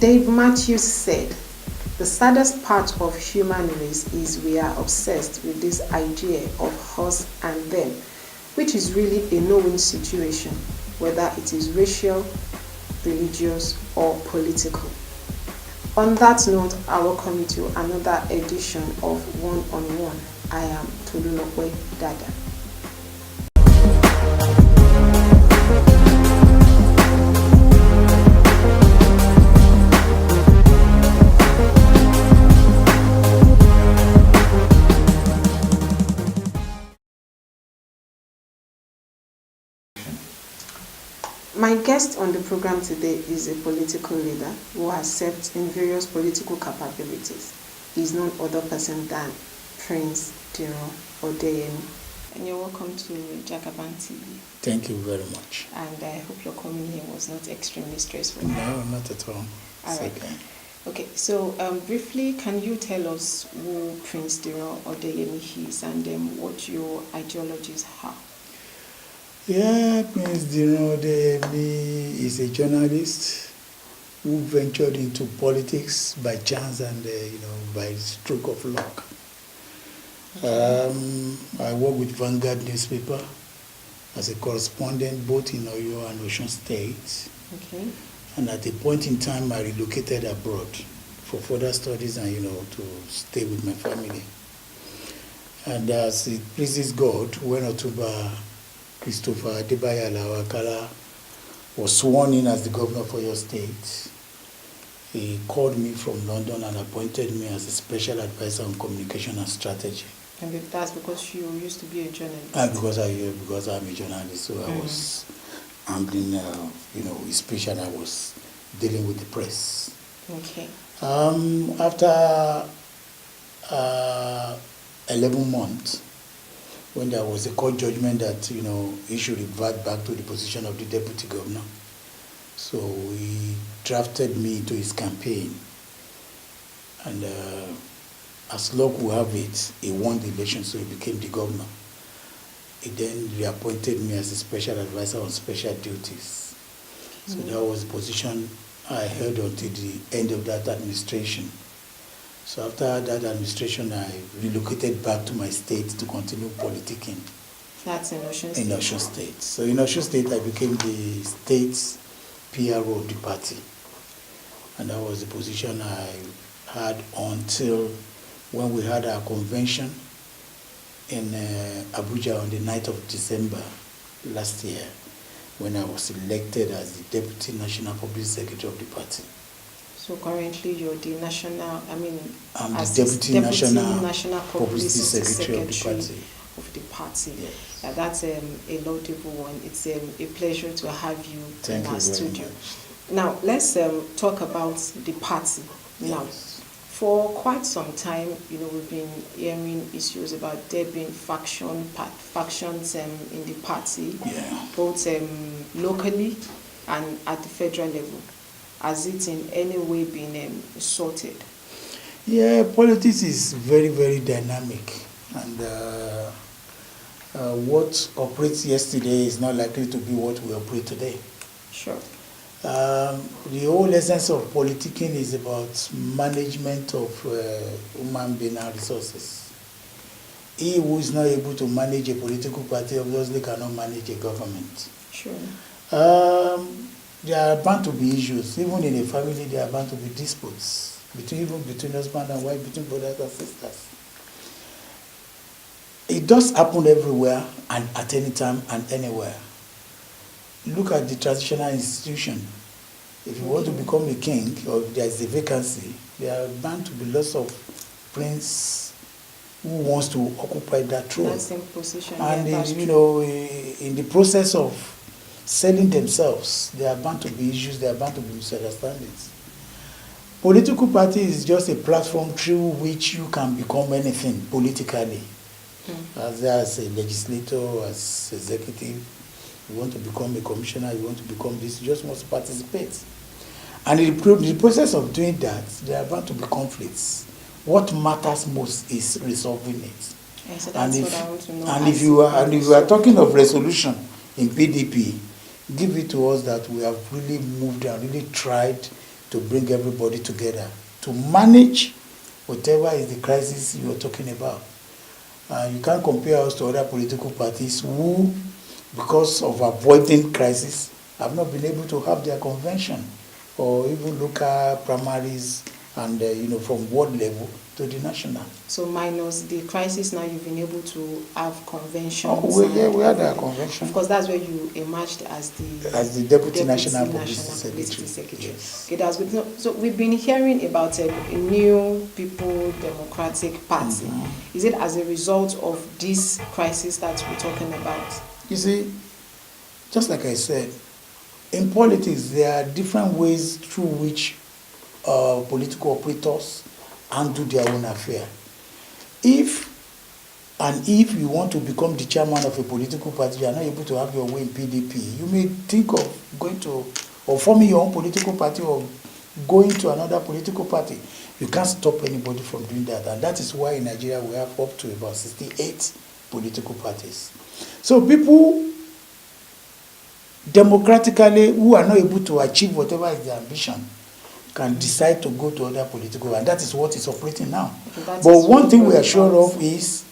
Dave Matthews said, "The saddest part of human race is we are obsessed with this idea of us and them, which is really a no-win situation, whether it is racial, religious, or political." On that note, I welcome you to another edition of One on One. I am Tolulope Dada. My guest on the program today is a political leader who has served in various political capabilities. He is none other person than Prince Diro Odeyemi. And you're welcome to Jagaban TV. Thank you very much. And I hope your coming here was not extremely stressful. No, not at all. All right. Okay, so briefly, can you tell us who Prince Diro Odeyemi is and what your ideologies are? Yeah, Prince Diro Odeyemi is a journalist who ventured into politics by chance and by stroke of luck. I work with Vanguard newspaper as a correspondent both in Oyo and Osun State. Okay. And at a point in time, I relocated abroad for further studies and to stay with my family. And as it pleases God, when Otuba Christopher Adebayo Alao-Akala was sworn in as the governor for your state, he called me from London and appointed me as a special advisor on communication and strategy. And that's because you used to be a journalist? Because I'm a journalist, so I was handling, especially I was dealing with the press. Okay. After 11 months, when there was a court judgment that he should revert back to the position of the deputy governor, so he drafted me into his campaign, and as luck will have it, he won the election, so he became the governor. He then reappointed me as a special advisor on special duties. So that was the position I held until the end of that administration. So after that administration, I relocated back to my state to continue politicking. That's in Osun State? In Osun State. So in Osun State, I became the state's PRO of the party. And that was the position I had until when we had our convention in Abuja on the 9th of December last year, when I was elected as the Deputy National Public Secretary of the party. So currently you're the I'm the Deputy National Publicity Secretary of the party. Yes. That's a laudable one. It's a pleasure to have you in our studio. Now, let's talk about the party. Yes. Now, for quite some time, we've been hearing issues about there being factions in the party, both locally and at the federal level. Has it in any way been sorted? Yeah, politics is very, very dynamic, and what operates yesterday is not likely to be what we operate today. Sure. The whole essence of politicking is about management of human being and resources. He who is not able to manage a political party obviously cannot manage a government. Sure. There are bound to be issues. Even in a family, there are bound to be disputes, between husband and wife, between brothers and sisters. It does happen everywhere and at any time and anywhere. Look at the traditional institution. If you want to become a king, or if there is a vacancy, there are bound to be lots of prince who wants to occupy that throne. That same position. And in the process of selling themselves, there are bound to be issues, there are bound to be misunderstandings. Political party is just a platform through which you can become anything politically. As a legislator, as executive, you want to become a commissioner, you want to become this, you just want to participate. And in the process of doing that, there are bound to be conflicts. What matters most is resolving it. Yeah, so that's what I want to know. And if you are talking of resolution in PDP, give it to us that we have really moved and really tried to bring everybody together to manage whatever is the crisis you are talking about. You can't compare us to other political parties who, because of avoiding crisis, have not been able to have their convention or even local primaries and from ward level to the national. So minus the crisis now, you've been able to have conventions. We had our convention. Of course, that's where you emerged as the Deputy National Publicity Secretary. Yes. Okay, that's good. So we've been hearing about a new People Democratic Party. Mm-hmm. Is it as a result of this crisis that we're talking about? You see, just like I said, in politics, there are different ways through which political operators handle their own affair. If you want to become the chairman of a political party, you are not able to have your way in PDP, you may think of going to or forming your own political party or going to another political party. You can't stop anybody from doing that. And that is why in Nigeria we have up to about 68 political parties. So people democratically who are not able to achieve whatever is their ambition can decide to go to other political, and that is what is operating now. But one thing we are sure of is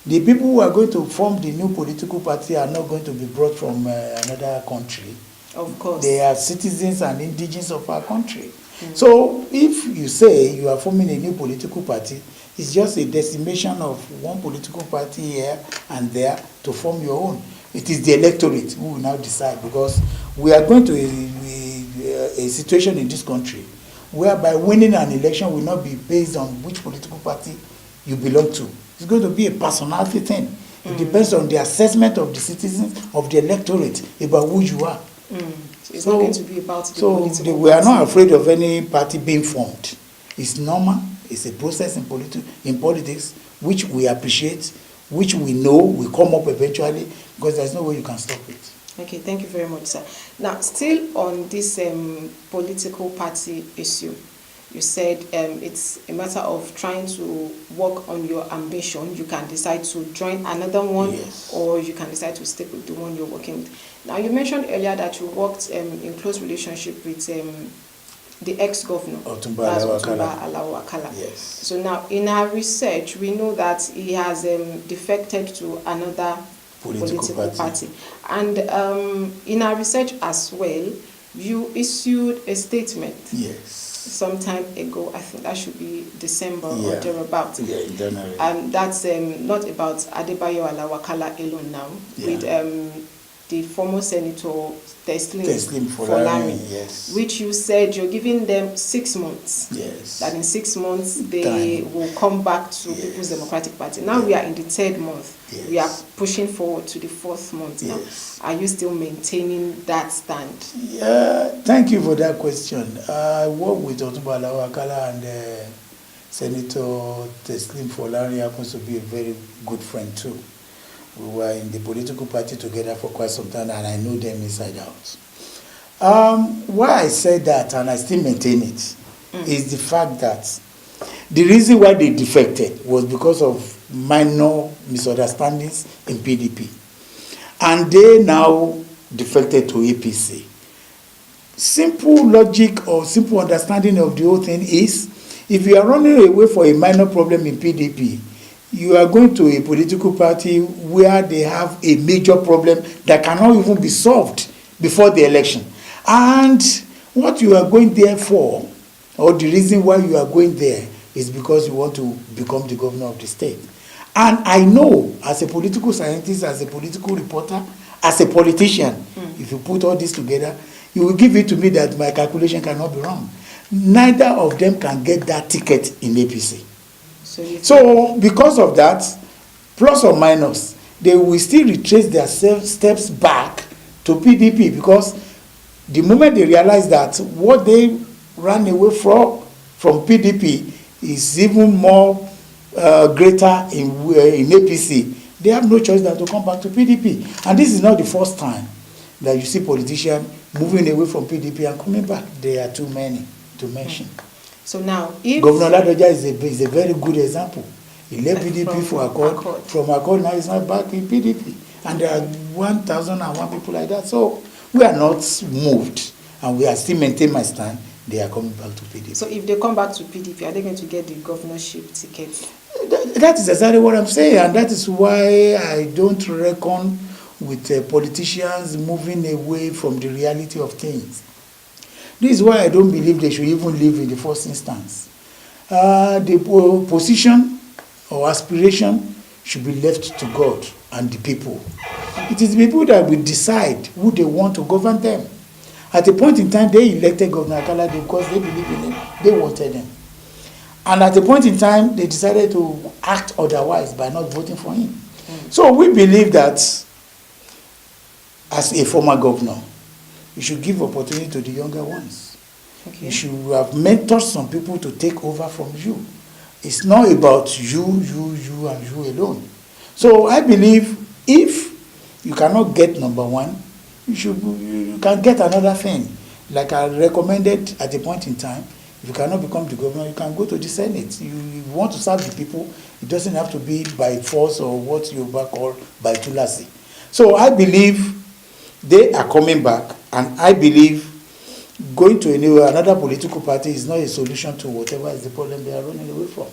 the people who are going to form the new political party are not going to be brought from another country. Of course. They are citizens and indigenous of our country. So if you say you are forming a new political party, it's just a decimation of one political party here and there to form your own. It is the electorate who will now decide, because we are going to a situation in this country whereby winning an election will not be based on which political party you belong to. It's going to be a personality thing. It depends on the assessment of the citizens, of the electorate, about who you are. So it's not going to be about the political we are not afraid of any party being formed. It's normal. It's a process in politics, which we appreciate, which we know will come up eventually, because there's no way you can stop it. Okay, thank you very much, sir. Now, still on this political party issue, you said it's a matter of trying to work on your ambition. You can decide to join another one, yes, or you can decide to stick with the one you're working with. Now, you mentioned earlier that you worked in close relationship with the ex-governor, Otumba Alao Akala. Yes. So now, in our research, we know that he has defected to another political party. And in our research as well, you issued a statement. Yes. Sometime ago, I think that should be December or thereabout. Yeah, in January. And that's not about Adebayo Alao Akala alone now, with the former Senator Teslim Folari, yes, which you said you're giving them 6 months. Yes. That in 6 months they will come back to People's Democratic Party. Now we are in the 3rd month. Yes. We are pushing forward to the 4th month now. Yes. Are you still maintaining that stand? Yeah, thank you for that question. I work with Otumba Alao Akala, and Senator Teslim Folari happens to be a very good friend too. We were in the political party together for quite some time, and I know them inside out. Why I said that, and I still maintain it, is the fact that the reason why they defected was because of minor misunderstandings in PDP. And they now defected to APC. Simple logic or simple understanding of the whole thing is, if you are running away for a minor problem in PDP, you are going to a political party where they have a major problem that cannot even be solved before the election. And what you are going there for, or the reason why you are going there, is because you want to become the governor of the state. And I know, as a political scientist, as a political reporter, as a politician, if you put all this together, you will give it to me that my calculation cannot be wrong. Neither of them can get that ticket in APC. So because of that, plus or minus, they will still retrace their steps back to PDP, because the moment they realize that what they ran away from PDP is even more greater in APC, they have no choice than to come back to PDP. And this is not the first time that you see politicians moving away from PDP and coming back. There are too many to mention. So now, if Governor Ladoja is a very good example. He left PDP for Accord. From Accord, now he's not back in PDP. And there are 1,001 people like that. So we are not moved, and we are still maintaining my stand they are coming back to PDP. So if they come back to PDP, are they going to get the governorship ticket? That is exactly what I'm saying, and that is why I don't reckon with politicians moving away from the reality of things. This is why I don't believe they should even live in the first instance. The position or aspiration should be left to God and the people. It is the people that will decide who they want to govern them. At a point in time, they elected Governor Akalade because they believe in him. They wanted him. And at a point in time, they decided to act otherwise by not voting for him. So we believe that as a former governor, you should give opportunity to the younger ones. Okay. You should have mentored some people to take over from you. It's not about you, and you alone. So I believe if you cannot get number one, you can get another thing. Like I recommended at a point in time, if you cannot become the governor, you can go to the Senate. You want to serve the people, it doesn't have to be by force or what you call by tulasi. So I believe they are coming back, and I believe going to another political party is not a solution to whatever is the problem they are running away from.